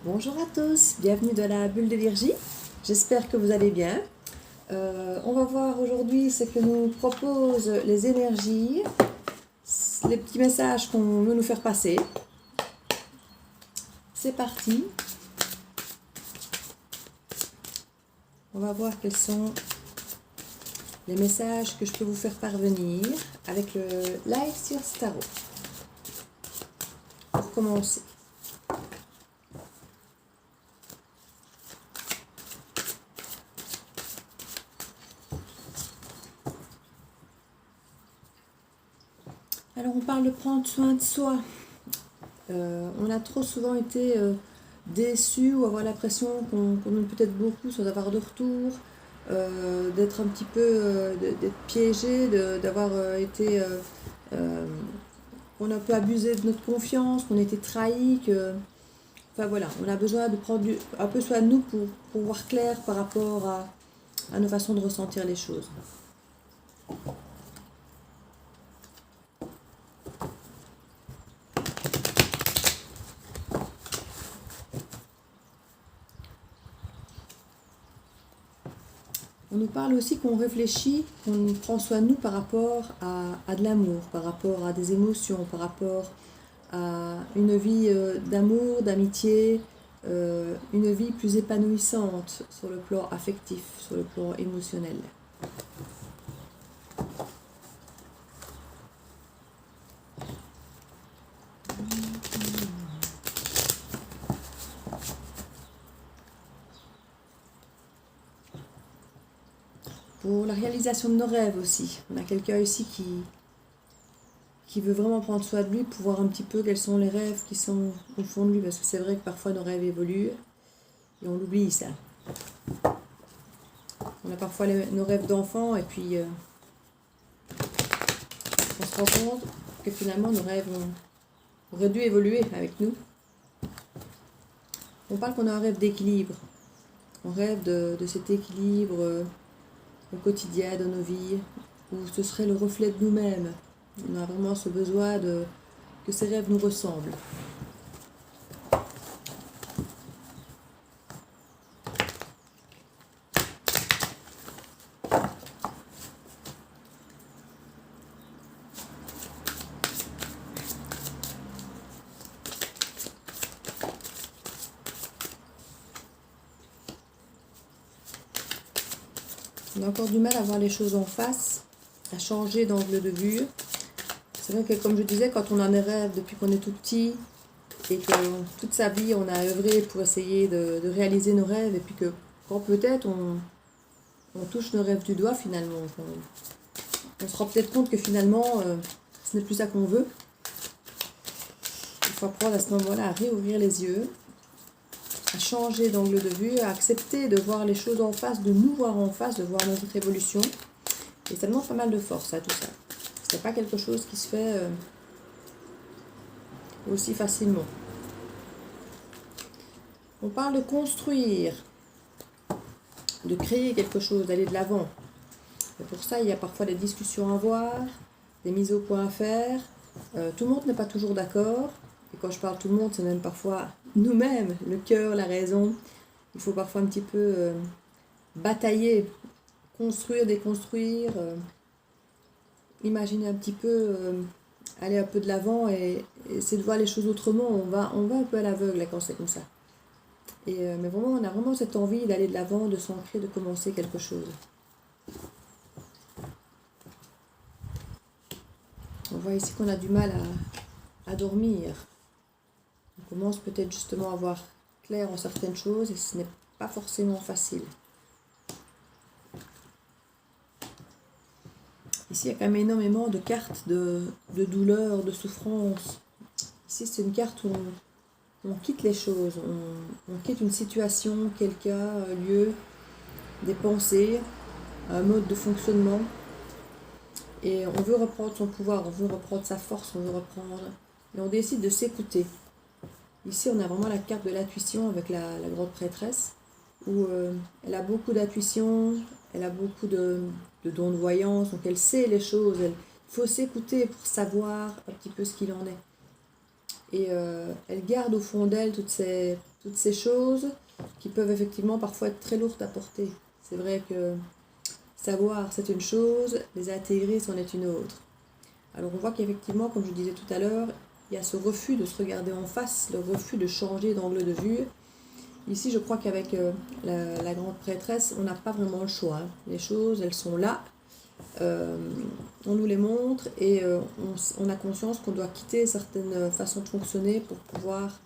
Bonjour à tous, bienvenue dans la bulle de Virgie. J'espère que vous allez bien. On va voir aujourd'hui ce que nous proposent les énergies, les petits messages qu'on veut nous faire passer. C'est parti. On va voir quels sont les messages que je peux vous faire parvenir avec le live sur Starro. Pour commencer. Alors on parle de prendre soin de soi. On a trop souvent été déçus ou avoir l'impression qu'on donne peut-être beaucoup sans avoir de retour, d'être un petit peu, d'être piégé, d'avoir été, qu'on a un peu abusé de notre confiance, qu'on a été trahi, enfin voilà, on a besoin de prendre un peu soin de nous pour voir clair par rapport à nos façons de ressentir les choses. On nous parle aussi qu'on réfléchit, qu'on prend soin de nous par rapport à de l'amour, par rapport à des émotions, par rapport à une vie d'amour, d'amitié, une vie plus épanouissante sur le plan affectif, sur le plan émotionnel. Pour la réalisation de nos rêves aussi, on a quelqu'un ici qui veut vraiment prendre soin de lui pour voir un petit peu quels sont les rêves qui sont au fond de lui, parce que c'est vrai que parfois nos rêves évoluent et on l'oublie ça. On a parfois nos rêves d'enfant et puis on se rend compte que finalement nos rêves auraient dû évoluer avec nous. On parle qu'on a un rêve d'équilibre. On rêve de cet équilibre au quotidien, dans nos vies, où ce serait le reflet de nous-mêmes. On a vraiment ce besoin que ces rêves nous ressemblent. On a encore du mal à voir les choses en face, à changer d'angle de vue. C'est vrai que, comme je disais, quand on a des rêves depuis qu'on est tout petit et que toute sa vie on a œuvré pour essayer de réaliser nos rêves, et puis que quand peut-être on touche nos rêves du doigt finalement, on se rend peut-être compte que finalement ce n'est plus ça qu'on veut. Il faut apprendre à ce moment-là à réouvrir les yeux, à changer d'angle de vue, à accepter de voir les choses en face, de nous voir en face, de voir notre évolution. Et ça demande pas mal de force, tout ça. C'est pas quelque chose qui se fait aussi facilement. On parle de construire, de créer quelque chose, d'aller de l'avant. Et pour ça, il y a parfois des discussions à avoir, des mises au point à faire. Tout le monde n'est pas toujours d'accord. Et quand je parle tout le monde, c'est même parfois nous-mêmes, le cœur, la raison. Il faut parfois un petit peu batailler, construire, déconstruire, imaginer un petit peu, aller un peu de l'avant et essayer de voir les choses autrement. On va un peu à l'aveugle quand c'est comme ça. Mais vraiment, on a vraiment cette envie d'aller de l'avant, de s'ancrer, de commencer quelque chose. On voit ici qu'on a du mal à dormir. On commence peut-être justement à voir clair en certaines choses et ce n'est pas forcément facile. Ici, il y a quand même énormément de cartes de douleur, de souffrance. Ici, c'est une carte où on quitte les choses, on quitte une situation, quelqu'un, un lieu, des pensées, un mode de fonctionnement. Et on veut reprendre son pouvoir, on veut reprendre sa force, on veut reprendre... Et on décide de s'écouter. Ici, on a vraiment la carte de l'intuition avec la grande prêtresse, où elle a beaucoup d'intuition, elle a beaucoup de dons de voyance, donc elle sait les choses. Il faut s'écouter pour savoir un petit peu ce qu'il en est. Et elle garde au fond d'elle toutes ces toutes ces choses qui peuvent effectivement parfois être très lourdes à porter. C'est vrai que savoir, c'est une chose, les intégrer, c'en est une autre. Alors on voit qu'effectivement, comme je disais tout à l'heure, il y a ce refus de se regarder en face, le refus de changer d'angle de vue. Ici, je crois qu'avec la grande prêtresse, on n'a pas vraiment le choix. Hein. Les choses, elles sont là. On nous les montre et on a conscience qu'on doit quitter certaines façons de fonctionner pour pouvoir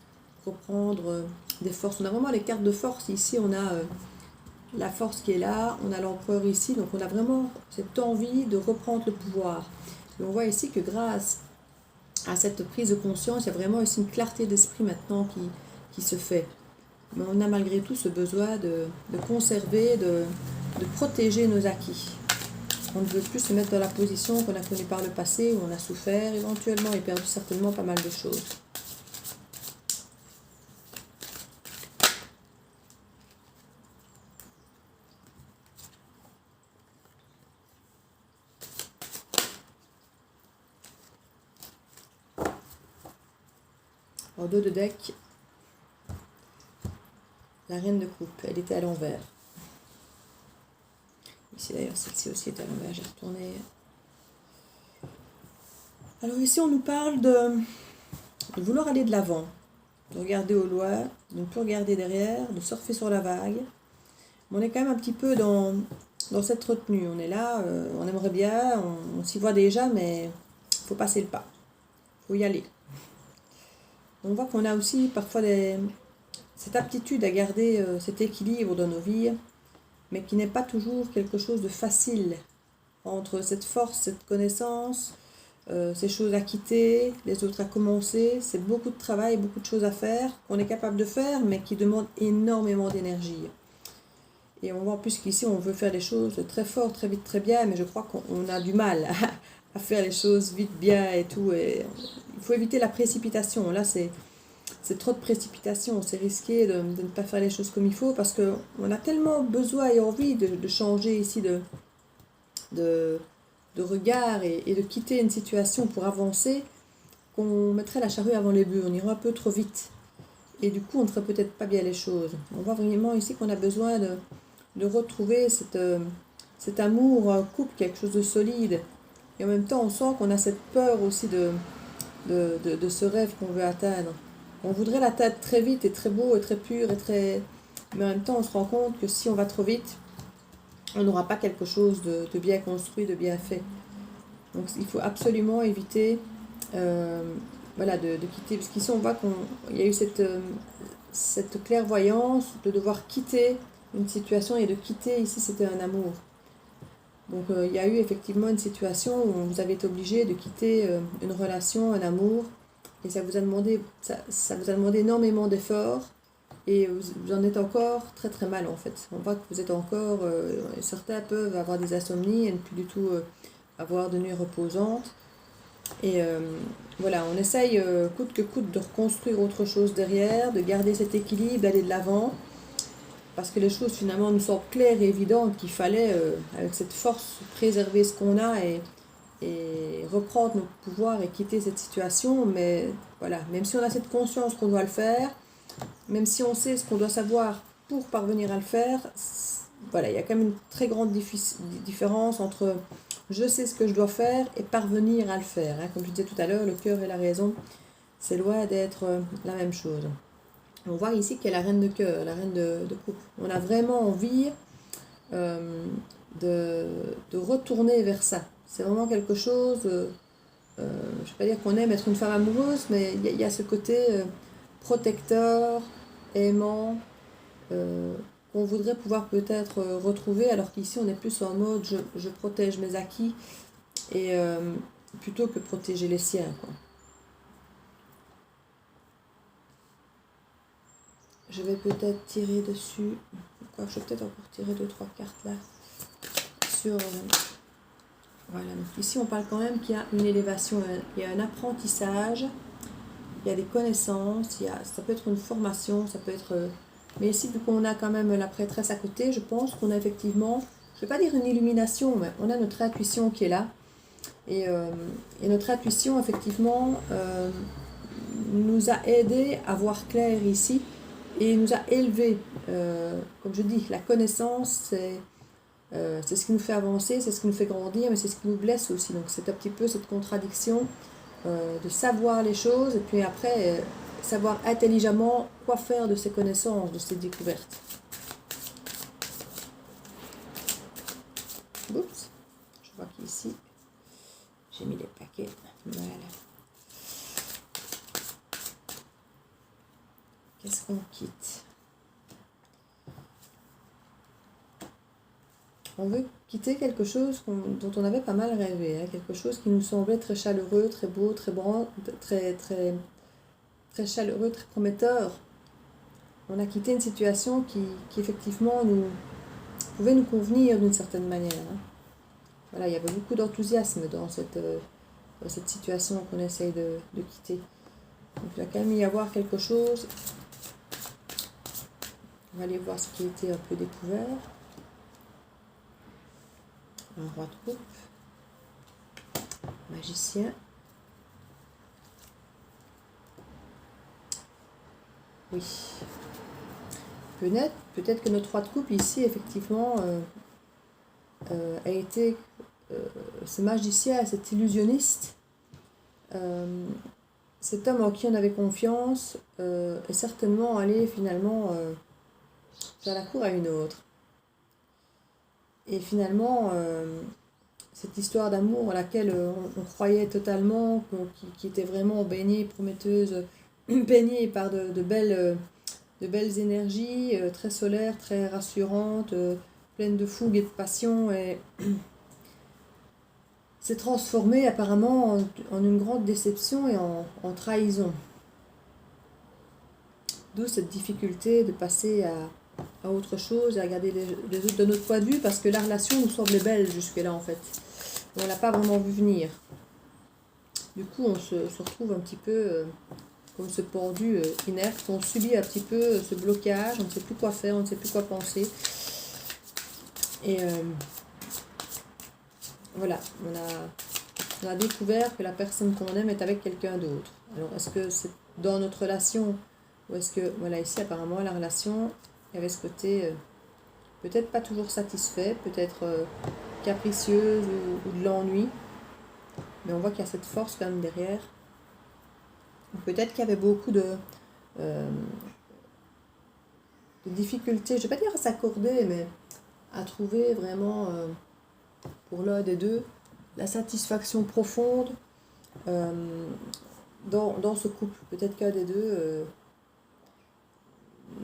reprendre des forces. On a vraiment les cartes de force. Ici, on a la force qui est là, on a l'empereur ici. Donc, on a vraiment cette envie de reprendre le pouvoir. Et on voit ici que grâce à cette prise de conscience, il y a vraiment ici une clarté d'esprit maintenant qui se fait. Mais on a malgré tout ce besoin de conserver, de protéger nos acquis. On ne veut plus se mettre dans la position qu'on a connue par le passé, où on a souffert éventuellement et perdu certainement pas mal de choses. En dos de deck, la reine de coupe, elle était à l'envers. Ici d'ailleurs, celle-ci aussi est à l'envers, j'ai retourné. Alors ici, on nous parle de vouloir aller de l'avant, de regarder au loin, de ne plus regarder derrière, de surfer sur la vague. Mais on est quand même un petit peu dans cette retenue. On est là, on aimerait bien, on s'y voit déjà, mais il faut passer le pas. Il faut y aller. On voit qu'on a aussi parfois cette aptitude à garder cet équilibre dans nos vies, mais qui n'est pas toujours quelque chose de facile entre cette force, cette connaissance, ces choses à quitter, les autres à commencer. C'est beaucoup de travail, beaucoup de choses à faire qu'on est capable de faire, mais qui demandent énormément d'énergie. Et on voit en plus qu'ici, on veut faire les choses très fort, très vite, très bien, mais je crois qu'on a du mal à faire les choses vite, bien et tout. Et il faut éviter la précipitation. Là, c'est trop de précipitation. C'est risqué de ne pas faire les choses comme il faut parce qu'on a tellement besoin et envie de changer ici de regard et de quitter une situation pour avancer qu'on mettrait la charrue avant les bœufs. On irait un peu trop vite. Et du coup, on ne ferait peut-être pas bien les choses. On voit vraiment ici qu'on a besoin de retrouver cet amour couple, quelque chose de solide. Et en même temps, on sent qu'on a cette peur aussi de ce rêve qu'on veut atteindre. On voudrait l'atteindre très vite et très beau et très pur mais en même temps, on se rend compte que si on va trop vite, on n'aura pas quelque chose de bien construit, de bien fait. Donc, il faut absolument éviter de quitter. Parce qu'ici, on voit qu'il y a eu cette clairvoyance de devoir quitter une situation et de quitter, ici, c'était un amour. Donc, il y a eu effectivement une situation où vous avez été obligé de quitter une relation, un amour. Et ça vous a demandé énormément d'efforts et vous en êtes encore très très mal en fait. On voit que vous êtes encore, certains peuvent avoir des insomnies et ne plus du tout avoir de nuit reposante. Et voilà, on essaye coûte que coûte de reconstruire autre chose derrière, de garder cet équilibre, d'aller de l'avant. Parce que les choses finalement nous semblent claires et évidentes qu'il fallait, avec cette force, préserver ce qu'on a et reprendre notre pouvoir et quitter cette situation. Mais voilà, même si on a cette conscience qu'on doit le faire, même si on sait ce qu'on doit savoir pour parvenir à le faire, voilà, il y a quand même une très grande différence entre je sais ce que je dois faire et parvenir à le faire. Hein. Comme je disais tout à l'heure, le cœur et la raison, c'est loin d'être la même chose. On voit ici qu'il y a la reine de cœur, la reine de coupe. On a vraiment envie de retourner vers ça. C'est vraiment quelque chose, je ne vais pas dire qu'on aime être une femme amoureuse, mais il y a ce côté protecteur, aimant, qu'on voudrait pouvoir peut-être retrouver, alors qu'ici on est plus en mode je protège mes acquis, et plutôt que protéger les siens, quoi. Je vais peut-être tirer dessus, je vais peut-être encore tirer 2-3 cartes là, sur... Voilà, donc ici on parle quand même qu'il y a une élévation, il y a un apprentissage, il y a des connaissances, ça peut être une formation, ça peut être... mais ici, vu qu'on a quand même la prêtresse à côté, je pense qu'on a effectivement, je ne vais pas dire une illumination, mais on a notre intuition qui est là. Et notre intuition, effectivement, nous a aidé à voir clair ici et il nous a élevés. Comme je dis, la connaissance, c'est ce qui nous fait avancer, c'est ce qui nous fait grandir, mais c'est ce qui nous blesse aussi. Donc c'est un petit peu cette contradiction de savoir les choses et puis après savoir intelligemment quoi faire de ces connaissances, de ces découvertes. Oups, je vois qu'ici j'ai mis les paquets. Voilà. Qu'est-ce qu'on quitte? On veut quitter quelque chose dont on avait pas mal rêvé, hein, quelque chose qui nous semblait très chaleureux, très beau, très chaleureux, très prometteur. On a quitté une situation qui effectivement pouvait nous convenir d'une certaine manière. Hein. Voilà, il y avait beaucoup d'enthousiasme dans cette situation qu'on essaye de quitter. Donc il va quand même y avoir quelque chose. On va aller voir ce qui était un peu découvert. Un roi de coupe, magicien. Oui. Peut-être que notre roi de coupe ici, effectivement, a été ce magicien, cet illusionniste, cet homme en qui on avait confiance, est certainement allé finalement faire la cour à une autre. Et finalement, cette histoire d'amour à laquelle on croyait totalement, qui était vraiment baignée, prometteuse, baignée par de belles énergies, très solaires, très rassurantes, pleines de fougue et de passion, et s'est transformée apparemment en une grande déception et en trahison. D'où cette difficulté de passer à autre chose, à regarder les autres de notre point de vue, parce que la relation nous semblait belle jusque-là en fait. On ne l'a pas vraiment vu venir. Du coup, on se retrouve un petit peu comme ce pendu inerte. On subit un petit peu ce blocage, on ne sait plus quoi faire, on ne sait plus quoi penser. Et voilà, on a découvert que la personne qu'on aime est avec quelqu'un d'autre. Alors, est-ce que c'est dans notre relation, ou est-ce que, voilà, ici apparemment la relation, il y avait ce côté peut-être pas toujours satisfait, peut-être capricieuse ou de l'ennui, mais on voit qu'il y a cette force quand même derrière. Peut-être qu'il y avait beaucoup de difficultés, je ne vais pas dire à s'accorder, mais à trouver vraiment pour l'un des deux la satisfaction profonde dans ce couple. Peut-être qu'un des deux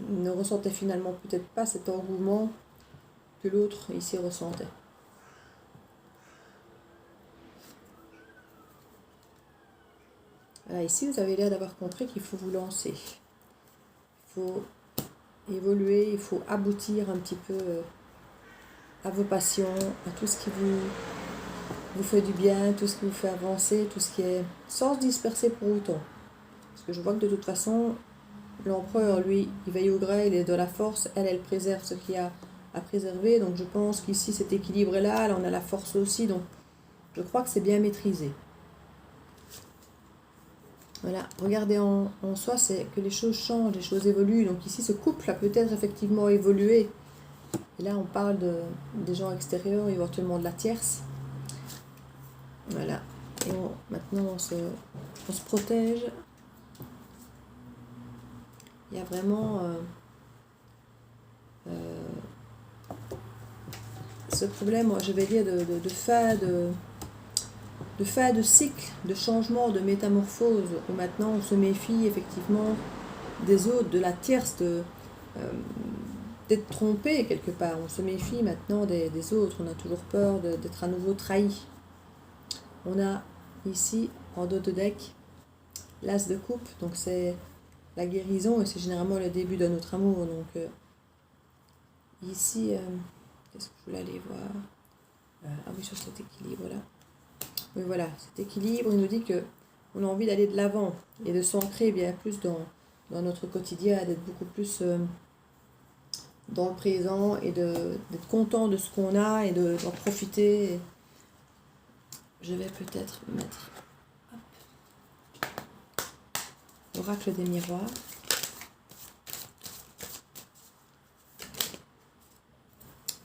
ne ressentait finalement peut-être pas cet engouement que l'autre ici ressentait. Voilà, ici vous avez l'air d'avoir compris qu'il faut vous lancer. Il faut évoluer, il faut aboutir un petit peu à vos passions, à tout ce qui vous fait du bien, tout ce qui vous fait avancer, tout ce qui est sans se disperser pour autant. Parce que je vois que de toute façon, l'empereur, lui, il veille au gré, il est de la force, elle préserve ce qu'il y a à préserver. Donc je pense qu'ici, cet équilibre est là, on a la force aussi, donc je crois que c'est bien maîtrisé. Voilà, regardez en soi, c'est que les choses changent, les choses évoluent. Donc ici, ce couple a peut-être effectivement évolué. Et là, on parle des gens extérieurs, éventuellement de la tierce. Voilà. Et maintenant, on se protège. Il y a vraiment ce problème, moi, je vais dire, de fin de cycle, de changement, de métamorphose, où maintenant on se méfie effectivement des autres, de la tierce, d'être trompé quelque part. On se méfie maintenant des autres, on a toujours peur d'être à nouveau trahi. On a ici, en dos de deck, l'as de coupe, donc c'est la guérison, et c'est généralement le début de notre amour. Donc ici, qu'est-ce que je voulais aller voir? Ah oui, sur cet équilibre-là. Oui, voilà, cet équilibre, il nous dit qu'on a envie d'aller de l'avant et de s'ancrer bien plus dans notre quotidien, d'être beaucoup plus dans le présent et d'être content de ce qu'on a et d'en profiter. Je vais peut-être mettre l'oracle des miroirs.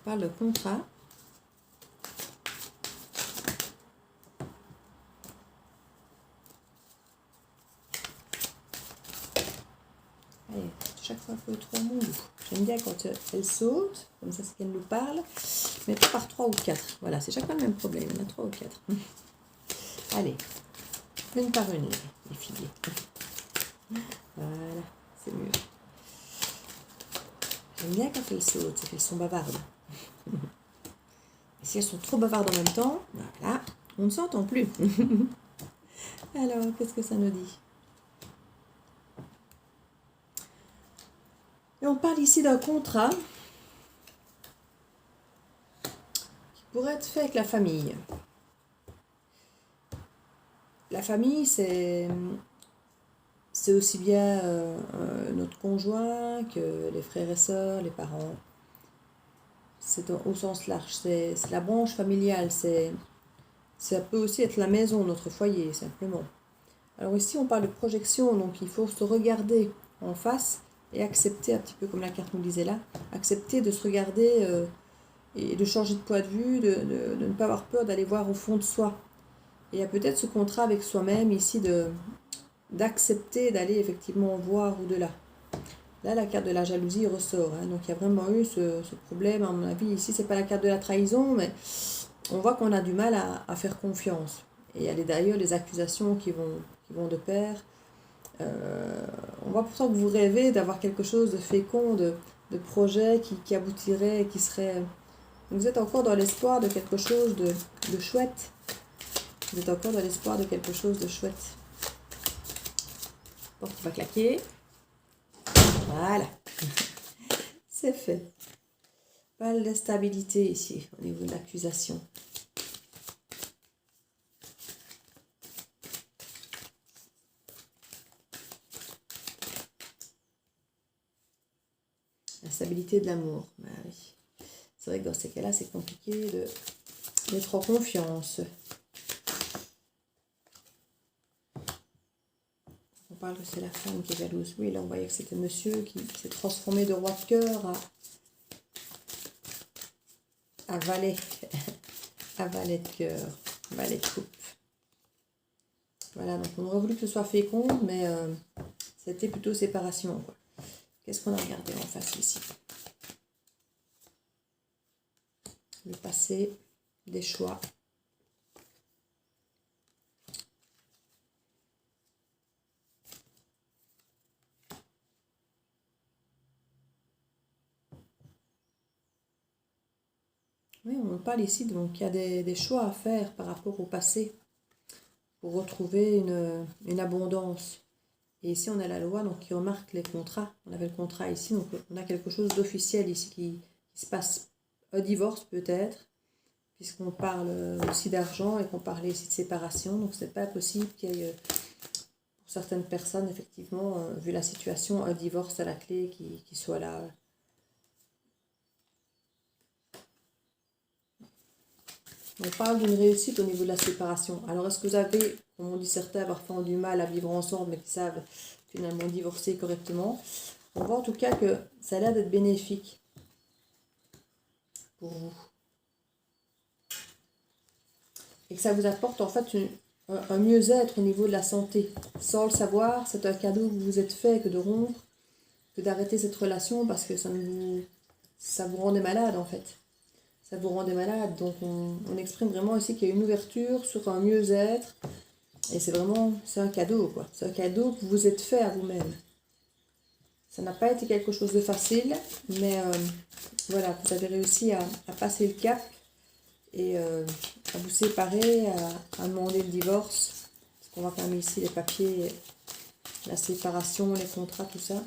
On parle de contrat. Allez, chaque fois un peu trop mon goût. J'aime bien quand elle saute, comme ça c'est qu'elle nous parle, mais pas par 3 ou 4. Voilà, c'est chaque fois le même problème, il y en a 3 ou 4. Allez, une par une, les filles. Voilà, c'est mieux. J'aime bien quand elles sautent, c'est qu'elles sont bavardes. Et si elles sont trop bavardes en même temps, voilà, on ne s'entend plus. Alors, qu'est-ce que ça nous dit? Et on parle ici d'un contrat qui pourrait être fait avec la famille. La famille, c'est aussi bien notre conjoint que les frères et sœurs, les parents. C'est au sens large, c'est la branche familiale, ça peut aussi être la maison, notre foyer, simplement. Alors ici, on parle de projection, donc il faut se regarder en face et accepter, un petit peu comme la carte nous disait là, accepter de se regarder et de changer de point de vue, de ne pas avoir peur d'aller voir au fond de soi. Et il y a peut-être ce contrat avec soi-même ici d'accepter d'aller effectivement voir au-delà. Là, la carte de la jalousie ressort. Hein. Donc, il y a vraiment eu ce problème, à mon avis. Ici, c'est pas la carte de la trahison, mais on voit qu'on a du mal à faire confiance. Et il y a d'ailleurs les accusations qui vont de pair. On voit pourtant que vous rêvez d'avoir quelque chose de fécond, de projet qui aboutirait, qui serait... Vous êtes encore dans l'espoir de quelque chose de chouette. Vous êtes encore dans l'espoir de quelque chose de chouette. Porte qui va claquer. Voilà. C'est fait. Pas de stabilité ici, au niveau de l'accusation. La stabilité de l'amour. Ben oui. C'est vrai que dans ces cas-là, c'est compliqué d'être en confiance. On parle que c'est la femme qui est jalouse. Oui, là, on voyait que c'était monsieur qui s'est transformé de roi de cœur à valet. À valet de cœur. Valet de coupe. Voilà, donc on aurait voulu que ce soit fécond, mais c'était plutôt séparation, quoi. Qu'est-ce qu'on a regardé en face ici? Le passé, des choix. Oui, on parle ici, donc il y a des choix à faire par rapport au passé pour retrouver une abondance. Et ici, on a la loi donc, qui remarque les contrats. On avait le contrat ici, donc on a quelque chose d'officiel ici qui se passe. Un divorce peut-être, puisqu'on parle aussi d'argent et qu'on parlait ici de séparation. Donc, c'est pas possible qu'il y ait, pour certaines personnes, effectivement, vu la situation, un divorce à la clé qui soit là. On parle d'une réussite au niveau de la séparation. Alors, est-ce que vous avez, comme on dit certains, parfois du mal à vivre ensemble, mais qui savent finalement divorcer correctement? On voit en tout cas que ça a l'air d'être bénéfique pour vous. Et que ça vous apporte en fait un mieux-être au niveau de la santé. Sans le savoir, c'est un cadeau que vous vous êtes fait que de rompre, que d'arrêter cette relation parce que ça vous rendait malade en fait. Ça vous rendait malade. Donc on exprime vraiment ici qu'il y a une ouverture sur un mieux-être. Et c'est un cadeau quoi. C'est un cadeau que vous vous êtes fait à vous-même. Ça n'a pas été quelque chose de facile, mais voilà, vous avez réussi à passer le cap et à vous séparer, à demander le divorce. Parce qu'on voit quand même ici les papiers, la séparation, les contrats, tout ça.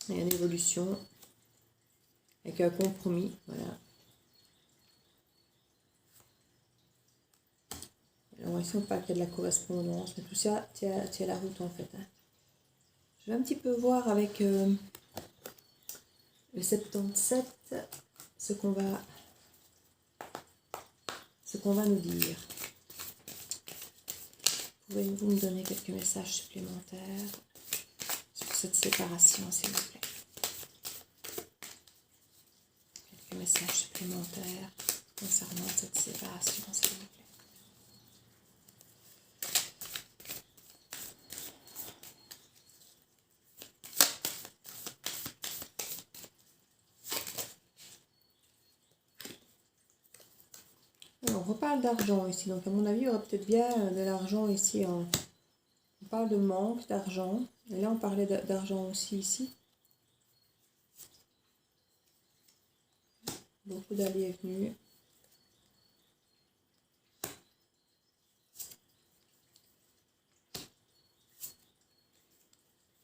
Il y a une évolution avec un compromis, voilà. Alors ici on parle qu'il y a de la correspondance, mais tout ça tient la route en fait. Hein. Je vais un petit peu voir avec le 77 ce qu'on va nous dire. Pouvez-vous me donner quelques messages supplémentaires sur cette séparation, s'il vous plaît? supplémentaires concernant cette séparation, s'il vous plaît. Alors, on reparle d'argent ici, donc à mon avis, il y aurait peut-être bien de l'argent ici. On parle de manque d'argent, et là on parlait d'argent aussi ici. Beaucoup d'allées et venues.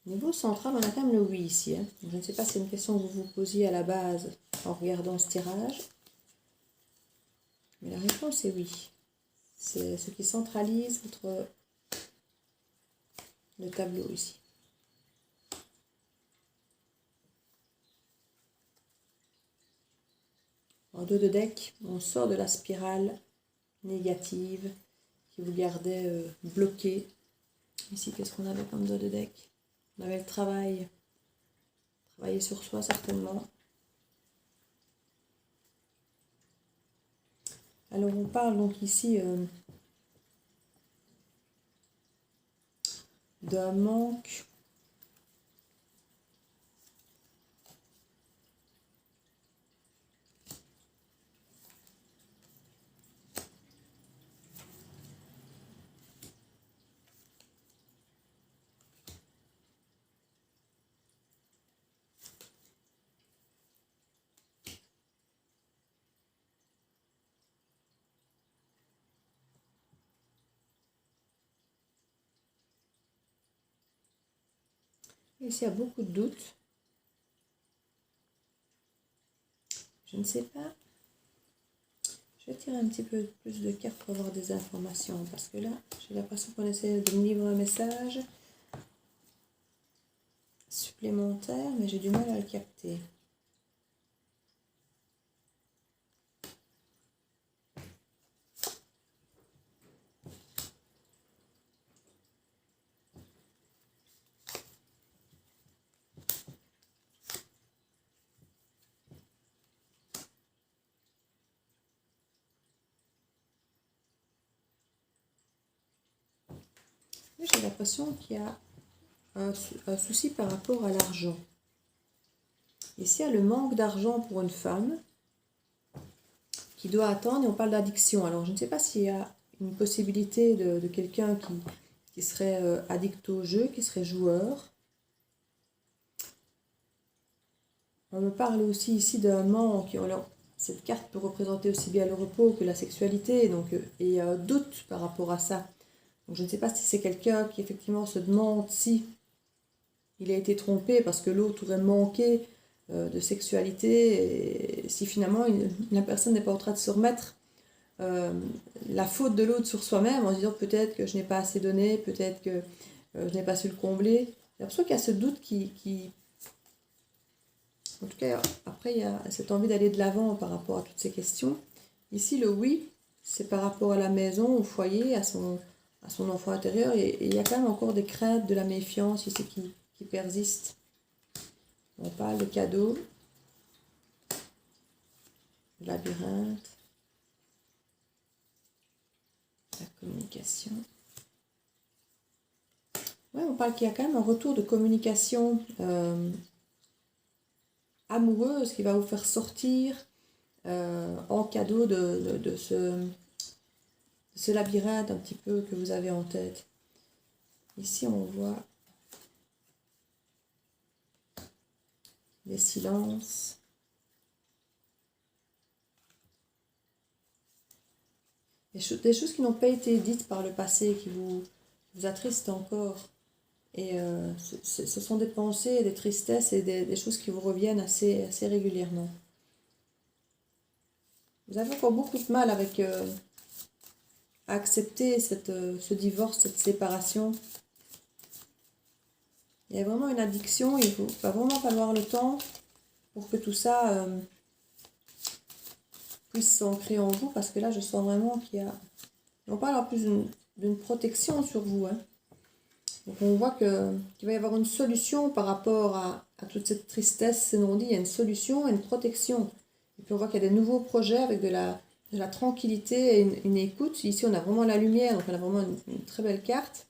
Niveau central, on a quand même le oui ici. Hein. Je ne sais pas si c'est une question que vous vous posiez à la base en regardant ce tirage. Mais la réponse est oui. C'est ce qui centralise le tableau ici. En dos de deck, on sort de la spirale négative qui vous gardait bloqué. Ici, qu'est-ce qu'on avait comme dos de deck? On avait le travail. Travailler sur soi, certainement. Alors, on parle donc ici d'un manque. Ici, il y a beaucoup de doutes. Je ne sais pas. Je vais tirer un petit peu plus de cartes pour avoir des informations. Parce que là, j'ai l'impression qu'on essaie de me livrer un message supplémentaire, mais j'ai du mal à le capter. J'ai l'impression qu'il y a un souci par rapport à l'argent. Ici, il y a le manque d'argent pour une femme qui doit attendre, et on parle d'addiction. Alors, je ne sais pas s'il y a une possibilité de quelqu'un qui serait addict au jeu, qui serait joueur. On me parle aussi ici d'un manque. Alors, cette carte peut représenter aussi bien le repos que la sexualité, donc, et il y a un doute par rapport à ça. Donc, je ne sais pas si c'est quelqu'un qui effectivement se demande si il a été trompé parce que l'autre aurait manqué de sexualité, et si finalement la personne n'est pas en train de se remettre la faute de l'autre sur soi-même en se disant peut-être que je n'ai pas assez donné, peut-être que je n'ai pas su le combler. J'ai l'impression qu'il y a ce doute qui... En tout cas, après, il y a cette envie d'aller de l'avant par rapport à toutes ces questions. Ici, le oui, c'est par rapport à la maison, au foyer, à son enfant intérieur. Et il y a quand même encore des craintes, de la méfiance ici qui persistent. On parle de cadeaux, labyrinthe, la communication. Ouais, on parle qu'il y a quand même un retour de communication amoureuse qui va vous faire sortir en cadeau de ce labyrinthe un petit peu que vous avez en tête. Ici, on voit des silences. Des choses qui n'ont pas été dites par le passé, qui vous attristent encore. Et ce sont des pensées, des tristesses et des choses qui vous reviennent assez régulièrement. Vous avez encore beaucoup de mal avec à accepter ce divorce, cette séparation. Il y a vraiment une addiction, il va vraiment falloir le temps pour que tout ça puisse s'ancrer en vous, parce que là je sens vraiment qu'il y a... On parle en plus d'une protection sur vous. Hein. Donc on voit qu'il va y avoir une solution par rapport à toute cette tristesse, ces non-dits. Il y a une solution et une protection. Et puis on voit qu'il y a des nouveaux projets avec de la tranquillité et une écoute. Ici, on a vraiment la lumière, donc on a vraiment une très belle carte.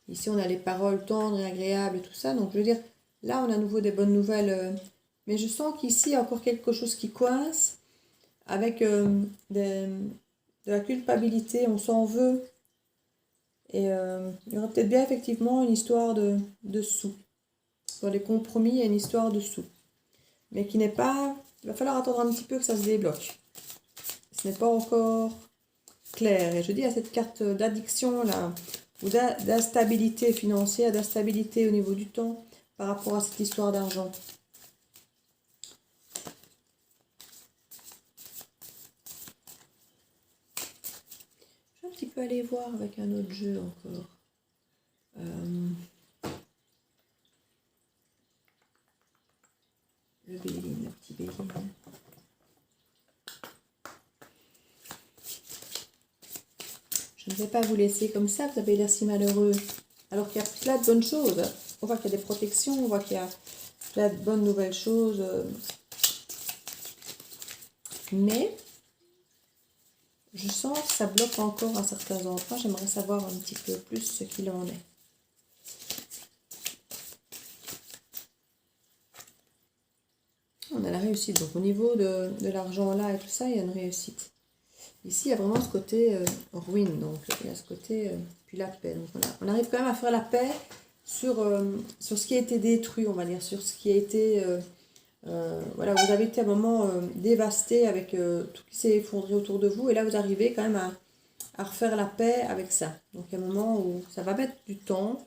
Ici, on a les paroles tendres et agréables et tout ça. Donc, je veux dire, là, on a à nouveau des bonnes nouvelles. Mais je sens qu'ici, il y a encore quelque chose qui coince avec de la culpabilité. On s'en veut. Et il y aurait peut-être bien, effectivement, une histoire de sous. Dans les compromis, il y a une histoire de sous. Mais qui n'est pas... Il va falloir attendre un petit peu que ça se débloque. Ce n'est pas encore clair. Et je dis à cette carte d'addiction, là, ou d'instabilité financière, d'instabilité au niveau du temps par rapport à cette histoire d'argent. Je vais un petit peu aller voir avec un autre jeu encore. Le Béline, le petit Béline. Je ne vais pas vous laisser comme ça, vous avez l'air si malheureux. Alors qu'il y a plein de bonnes choses. On voit qu'il y a des protections, on voit qu'il y a plein de bonnes nouvelles choses. Mais je sens que ça bloque encore à certains endroits. J'aimerais savoir un petit peu plus ce qu'il en est. On a la réussite. Donc au niveau de l'argent là et tout ça, il y a une réussite. Ici, il y a vraiment ce côté ruine. Donc il y a ce côté, puis la paix. Donc on arrive quand même à faire la paix sur ce qui a été détruit, on va dire, sur ce qui a été... voilà, vous avez été à un moment dévasté avec tout qui s'est effondré autour de vous. Et là, vous arrivez quand même à refaire la paix avec ça. Donc il y a un moment où ça va mettre du temps.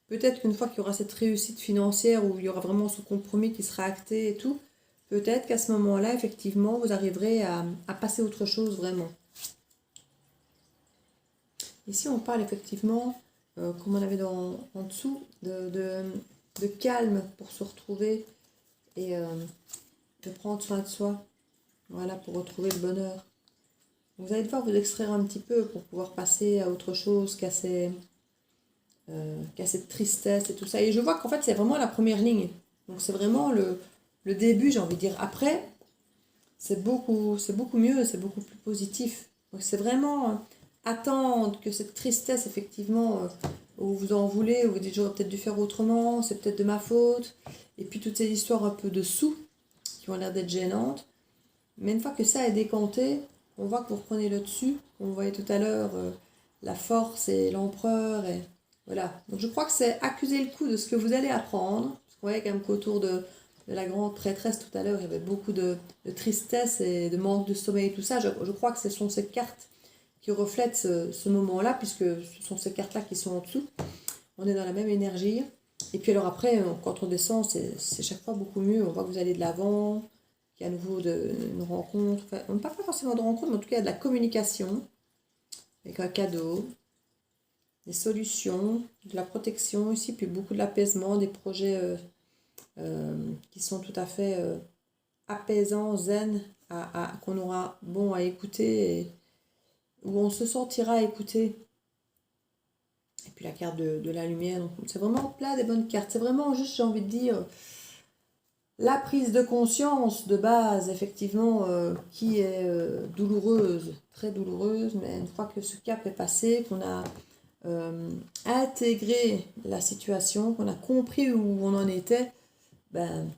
Peut-être qu'une fois qu'il y aura cette réussite financière, où il y aura vraiment ce compromis qui sera acté et tout, peut-être qu'à ce moment-là, effectivement, vous arriverez à passer à autre chose vraiment. Ici, on parle effectivement, comme on avait en dessous, de calme pour se retrouver et de prendre soin de soi. Voilà, pour retrouver le bonheur. Vous allez devoir vous extraire un petit peu pour pouvoir passer à autre chose qu'à cette tristesse et tout ça. Et je vois qu'en fait, c'est vraiment la première ligne. Donc, c'est vraiment le début, j'ai envie de dire. Après, c'est beaucoup mieux, c'est beaucoup plus positif. Donc, c'est vraiment attendre que cette tristesse, effectivement, où vous en voulez, où vous dites j'aurais peut-être dû faire autrement, c'est peut-être de ma faute. Et puis, toutes ces histoires un peu de sous qui ont l'air d'être gênantes. Mais une fois que ça est décanté, on voit que vous reprenez le dessus. On voyait tout à l'heure la force et l'empereur. Et voilà. Donc je crois que c'est accuser le coup de ce que vous allez apprendre. Parce qu'on voyait quand même qu'autour de la grande prêtresse tout à l'heure, il y avait beaucoup de tristesse et de manque de sommeil et tout ça. Je crois que ce sont ces cartes qui reflètent ce moment-là, puisque ce sont ces cartes-là qui sont en dessous. On est dans la même énergie. Et puis alors après, quand on descend, c'est chaque fois beaucoup mieux. On voit que vous allez de l'avant. Il y a à nouveau une rencontre, enfin, on ne parle pas forcément de rencontre, mais en tout cas il y a de la communication, avec un cadeau, des solutions, de la protection ici, puis beaucoup de l'apaisement, des projets qui sont tout à fait apaisants, zen, qu'on aura bon à écouter, et où on se sentira écouté. Et puis la carte de la lumière, donc c'est vraiment plein des bonnes cartes, c'est vraiment juste, j'ai envie de dire... La prise de conscience de base, effectivement, qui est douloureuse, très douloureuse, mais une fois que ce cap est passé, qu'on a intégré la situation, qu'on a compris où on en était, ben,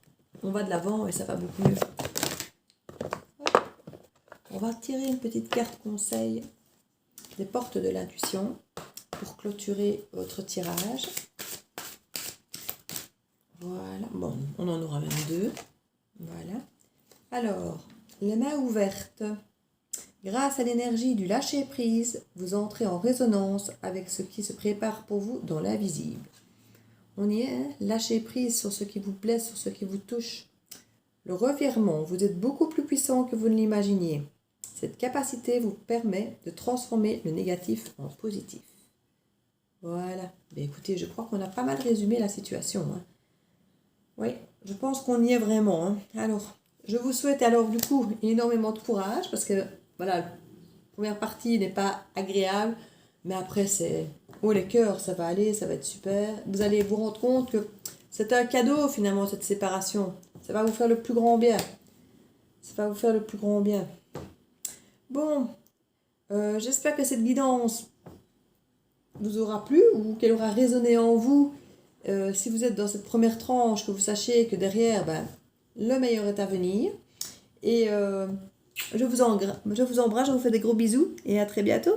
on va de l'avant et ça va beaucoup mieux. On va tirer une petite carte conseil des portes de l'intuition pour clôturer votre tirage. Voilà, bon, on en aura même deux. Voilà. Alors, les mains ouvertes. Grâce à l'énergie du lâcher-prise, vous entrez en résonance avec ce qui se prépare pour vous dans l'invisible. On y est, hein? Lâcher-prise sur ce qui vous blesse, sur ce qui vous touche. Le revirement, vous êtes beaucoup plus puissant que vous ne l'imaginiez. Cette capacité vous permet de transformer le négatif en positif. Voilà. Ben écoutez, je crois qu'on a pas mal résumé la situation, hein. Oui, je pense qu'on y est vraiment, hein. Alors, je vous souhaite alors du coup énormément de courage parce que voilà, la première partie n'est pas agréable, mais après c'est haut les cœurs, ça va aller, ça va être super. Vous allez vous rendre compte que c'est un cadeau finalement cette séparation. Ça va vous faire le plus grand bien. Ça va vous faire le plus grand bien. Bon, j'espère que cette guidance vous aura plu ou qu'elle aura résonné en vous. Si vous êtes dans cette première tranche, que vous sachiez que derrière, le meilleur est à venir. Et je vous embrasse, je vous fais des gros bisous et à très bientôt.